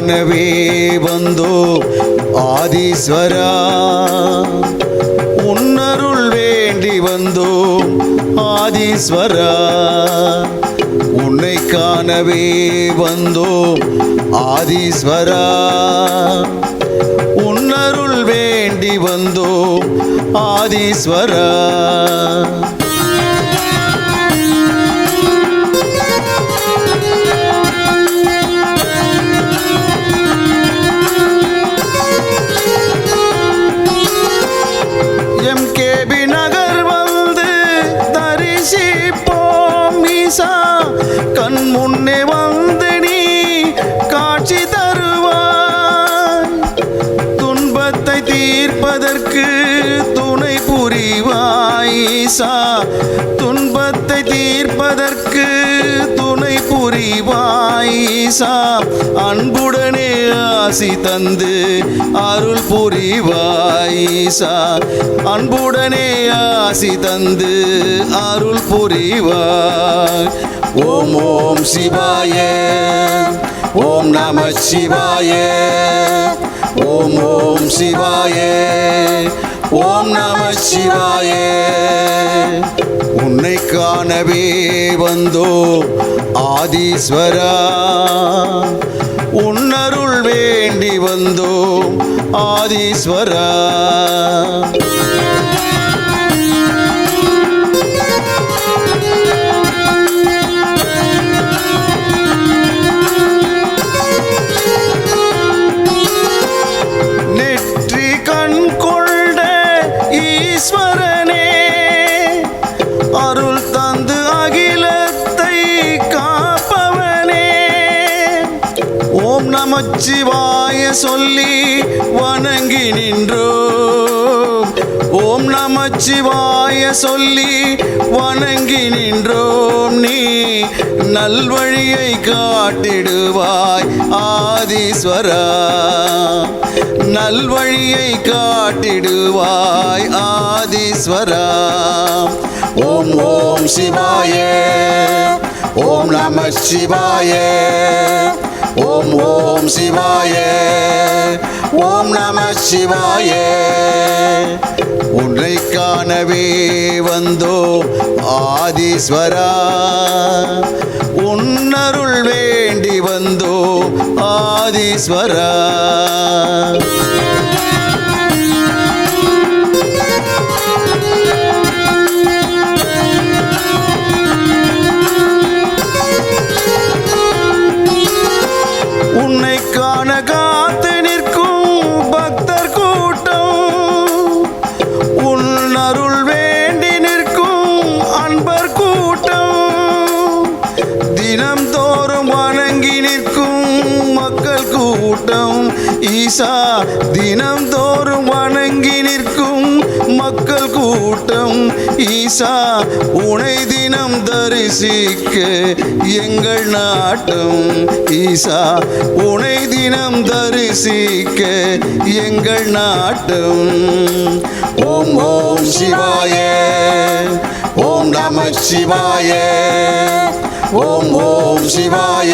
காணவே வந்தோம் ஆதீஸ்வரா, உன்னருள் வேண்டி வந்தோம் ஆதீஸ்வரா, உன்னை காணவே வந்தோம் ஆதீஸ்வரா, உன்னருள் வேண்டி வந்தோம் ஆதீஸ்வரா. எம்கேபி நகர் வந்து தரிசிப்போம் ஈசா, கண் முன்னே வந்து நீ காட்சி தருவாய், துன்பத்தை தீர்ப்பதற்கு துணை புரிவாய் ஈசா, துன்பத்தை தீர்ப்பதற்கு துணை புரிவாய் ஈசா, அன்புடனே ஆசி தந்து அருள் புரிவாய் ஈசா, அன்புடனே ஆசி தந்து அருள் புரிவாய். ஓம் ஓம் சிவாய, ஓம் நம சிவாய, ஓம் ஓம் சிவாய, ஓம் நம சிவாய. உன்னை காணவே வந்தோம் ஆதீஸ்வரா, உன்னருள் வேண்டி வந்தோம் ஆதீஸ்வரா. நெற்றி கண் கொண்ட ஈஸ்வரனே, அருள் தந்து அகிலத்தை காப்பவனே, ஓம் நமச்சிவாய சொல்லி வணங்கி நின்றோம், ஓம் நமச்சிவாய சொல்லி வணங்கி நின்றோம், நீ நல்வழியை காட்டிடுவாய் ஆதீஸ்வரா, நல்வழியை காட்டிடுவாய் ஆதீஸ்வரா. ஓம் ஓம் சிவாய, ஓம் நம சிவாய, ஓம் ஓம் சிவாய, ஓம் நம சிவாய. உன்னை காணவே வந்தோம் ஆதீஸ்வரா, உன்னருள் வேண்டி வந்தோம் ஆதீஸ்வரா. உன்னை காண காத்து நிற்கும் பக்தர் கூட்டம், உன் அருள் வேண்டி நிற்கும் அன்பர் கூட்டம், தினம் தோறும் வணங்கி நிற்கும் மக்கள் கூட்டம் ஈசா, தினம் தோறும் வணங்கி நிற்கும் மக்கள் கூட்டம் ஈசா, உனை தினம் தரிசிக்க எங்கள் நாட்டம் ஈசா, உனை தினம் தரிசிக்க எங்கள் நாட்டம். ஓம் ஓம் சிவாய, ஓம் நம சிவாய, ஓம் ஓம் சிவாய,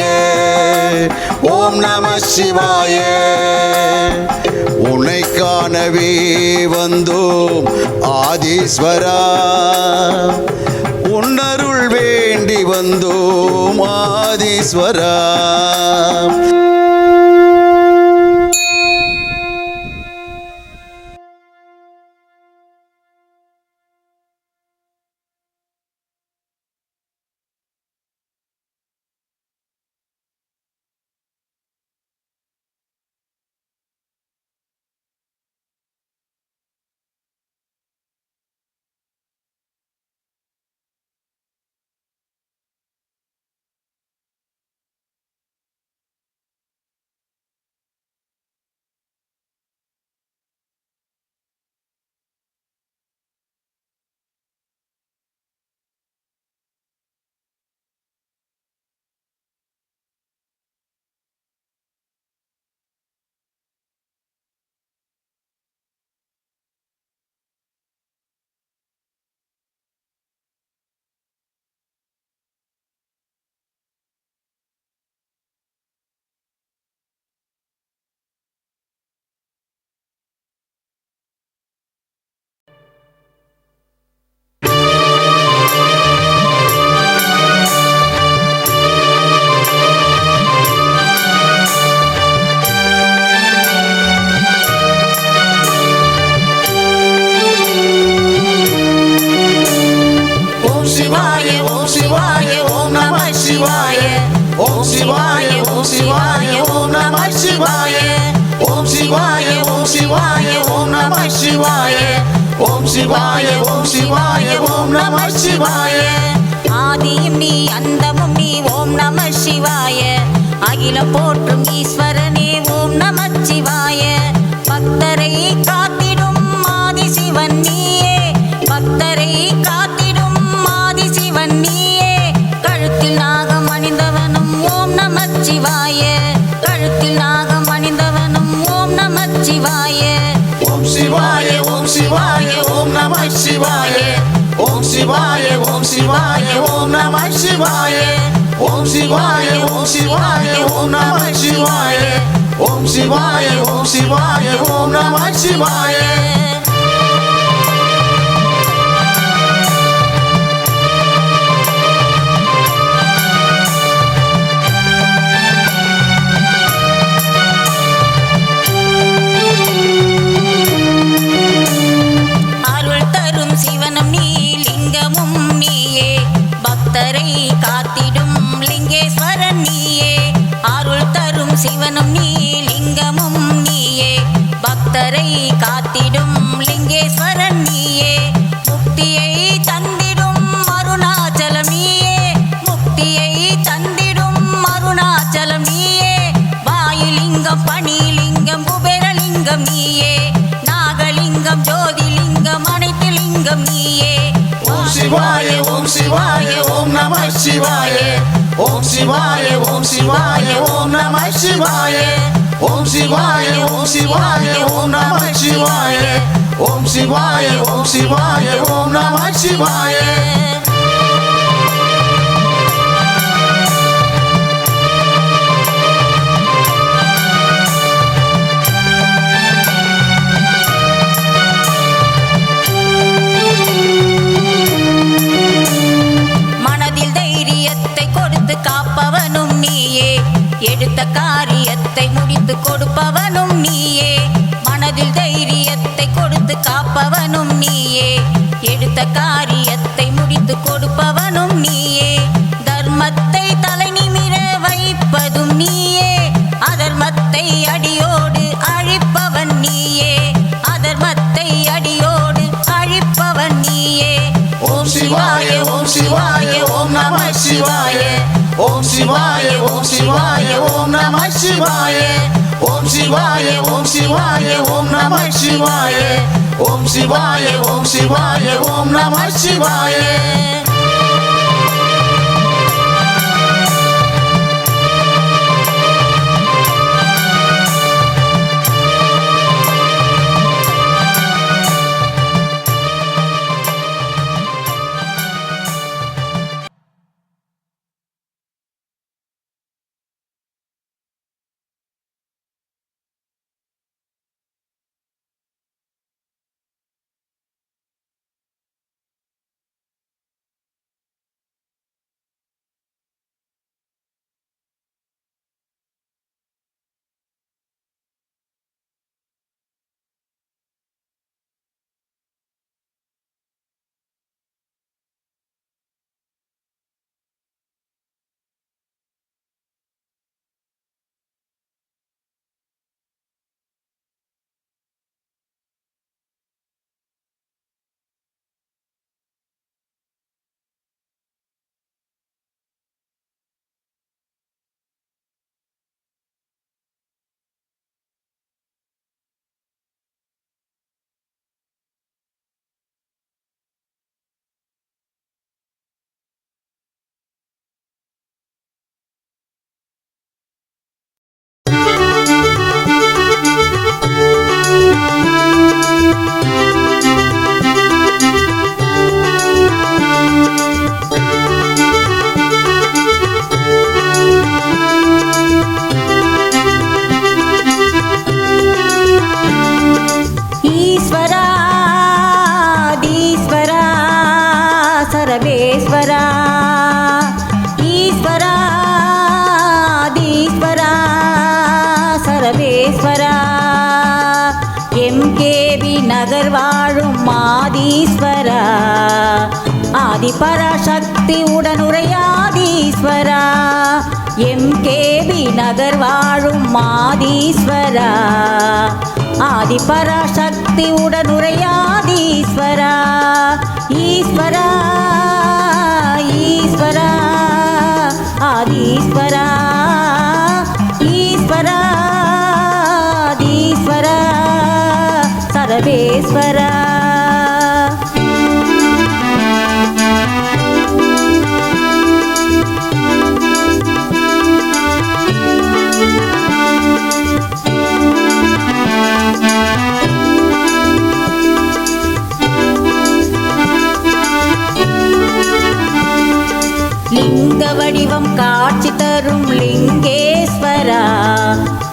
ஓம் நம சிவாய. உன்னை காணவே வந்தோம் ஆதீஸ்வரா, உன்னருள் வேண்டி வந்தோம் ஆதீஸ்வரா. சிவாய ஓம் நம சிவாய ஓம் சிவாய ஓம் சிவாய ஓம் நம சிவாய ஆதியும் நீ அந்தமும் நீ ஓம் நம சிவாய அகிலம் போற்றும் ஈஸ்வரனே ஓம் நம சிவாய பக்தரை காத்திடும் ஆதி சிவன் நீயே பக்தரை காத்திடும் ஆதி சிவன் நீயே கழுத்தில் நாகம் அணிந்தவனும் ஓம் நம சிவாய கழுத்தில் நாகம் அணிந்தவனும் ஓம் நம சிவாய ஓம் சிவாய ஓம் சிவாய ஓம் நம சிவாய ஓம் சிவாய ஓம் சிவாய ஓம் நம சிவாய ஓம் சிவாய ஓம் சிவாய ஓம் நம சிவாய ஓம் சிவாய ஓம் சிவாய ஓம் நம சிவாய அருள் தரும் சிவனும் நீ லிங்கமும் நீயே பக்தரை காத்திடும் லிங்கேஸ்வரன் நீயே அருள் தரும் சிவனும் நீ லிங்கமும் நீயே பக்தரை காத்திடும் லிங்கேஸ்வரன் நீயே முக்தியை தந்திடும் அருணாச்சலம் நீயே முக்தியை தந்திடும் அருணாச்சலம் நீயே வாயுலிங்கம் பணிலிங்கம் குபேரலிங்கம் நீயே நாகலிங்கம் ஜோதிலிங்கம் அனைத்து லிங்கம் நீயே ஓம் சிவாய ஓம் சிவாய ஓம் நம சிவாய ஓம் சிவாய ஓம் சிவாய ஓம் நம சிவாய ஓம் சிவாய ஓம் சிவாய ஓம் நம சிவாய ஓம் சிவாய ஓம் சிவாய ஓம் நம சிவாய மனதில் தைரியத்தை கொடுத்து காப்பவனும் நீயே எடுத்த காரியத்தை முடித்து கொடுப்பவனும் நீயே மனதில் தைரியத்தை கொடுத்து காப்பவனும் நீயே எடுத்த காரியத்தை முடித்து கொடுப்பவனும் நீயே தர்மத்தை தலை நிமிர வைப்பதும் நீயே அதர்மத்தை அடியோடு அழிப்பவன் நீயே அதர்மத்தை அடியோடு அழிப்பவன் நீயே ஓம் சிவாய ஓம் சிவாய ஓம் நம சிவாய ஓம் சிவாய ஓம் சிவாய ஓம் நம சிவாய ஓம் சிவாய ஓம் சிவாய ஓம் நம சிவாய ஓம் சிவாய ஓம் சிவாய ஓம் நம சிவாய சர்வேஸ்வரா எம்கேபி நகர் வாழும் ஆதீஸ்வரா ஆதிபராசக்தி உடனுரையாதீஸ்வரா எம்கேபி நகர் வாழும் ஆதீஸ்வரா ஆதி ஆதிபராசக்தி உடனுரையாதீஸ்வரா ஈஸ்வரா ஈஸ்வரா ஆதீஸ்வரா ஈஸ்வரா ஆதீஸ்வரா சர்வேஸ்வரா. லிங்க வடிவம் காட்சி தரும் லிங்கேஸ்வரா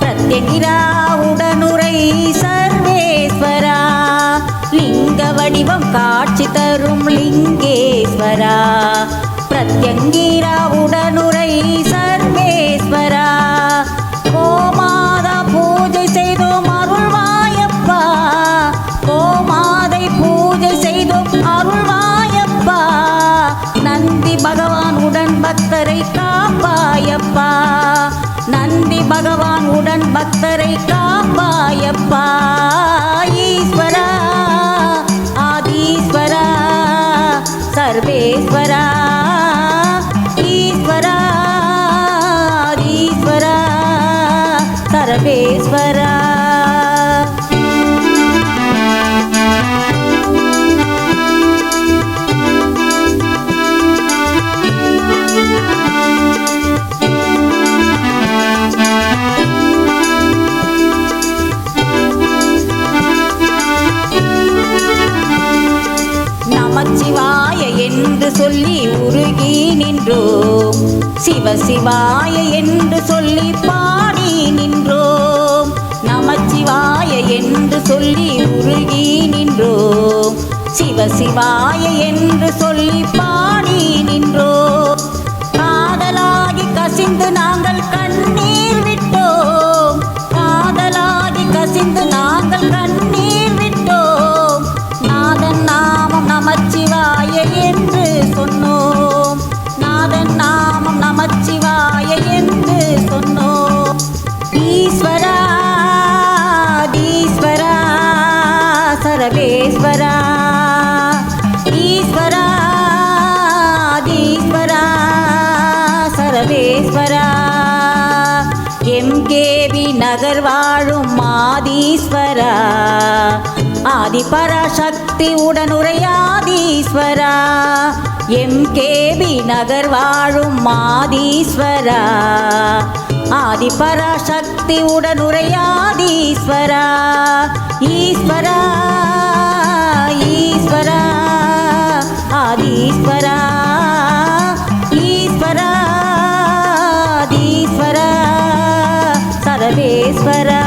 பிரத்யங்கிரா உடனுரை சர்வேஸ்வரா. லிங்க வடிவம் காட்சி தரும் லிங்கேஸ்வரா பிரத்யங்கிரா உடனுரை சர்வேஸ்வரா. கோமாதா பூஜை செய்தோம் அருள்வாயப்பா கோமாதை பூஜை செய்தோம் அருள்வாயப்பா. நந்தி பகவான் உடன் பக்தரை காப்பாயப்பா நந்தி பகவான் உடன் பக்தரை காப்பாயப்பா. ஈஸ்வரா ஆதீஸ்வரா சர்வேஸ்வரா ஈஸ்வரா ஆதீஸ்வரா சர்வேஸ்வரா. நமச்சிவாய என்று சொல்லி உருகி நின்றோம் சிவசிவாய என்று சொல்லி பாடி நின்றோம். நமச்சிவாய என்று சொல்லி உருகி நின்றோம் சிவசிவாய என்று சொல்லி பாடி நின்றோம். காதலாகி கசிந்து நாங்கள் கண்ணீர் விட்டோம் காதலாகி கசிந்து நாங்கள் கண்ணீர் விட்டோம். நாதன் நாமம் நமச்சிவாய என்று சொன்னோம் நாதன் நாமம் நமச்சிவாய என்று சொன்னோம். ஈஸ்வரா ஈஸ்வரா சர்வேஸ்வரா ஈஸ்வரா ஈஸ்வரா சர்வேஸ்வரா. எம்கேவி நகர் வாழும் ஆதீஸ்வரா ஆதிபராசக்தி உடனுரையாதீஸ்வரா. எம்கேபி நகர் வாழும் ஆதீஸ்வரா ஆதிபராசக்தி உடனுரையாதீஸ்வரா. ஈஸ்வரா ஈஸ்வரா ஆதீஸ்வரா ஈஸ்வரா ஆதீஸ்வரா சர்வேஸ்வரா.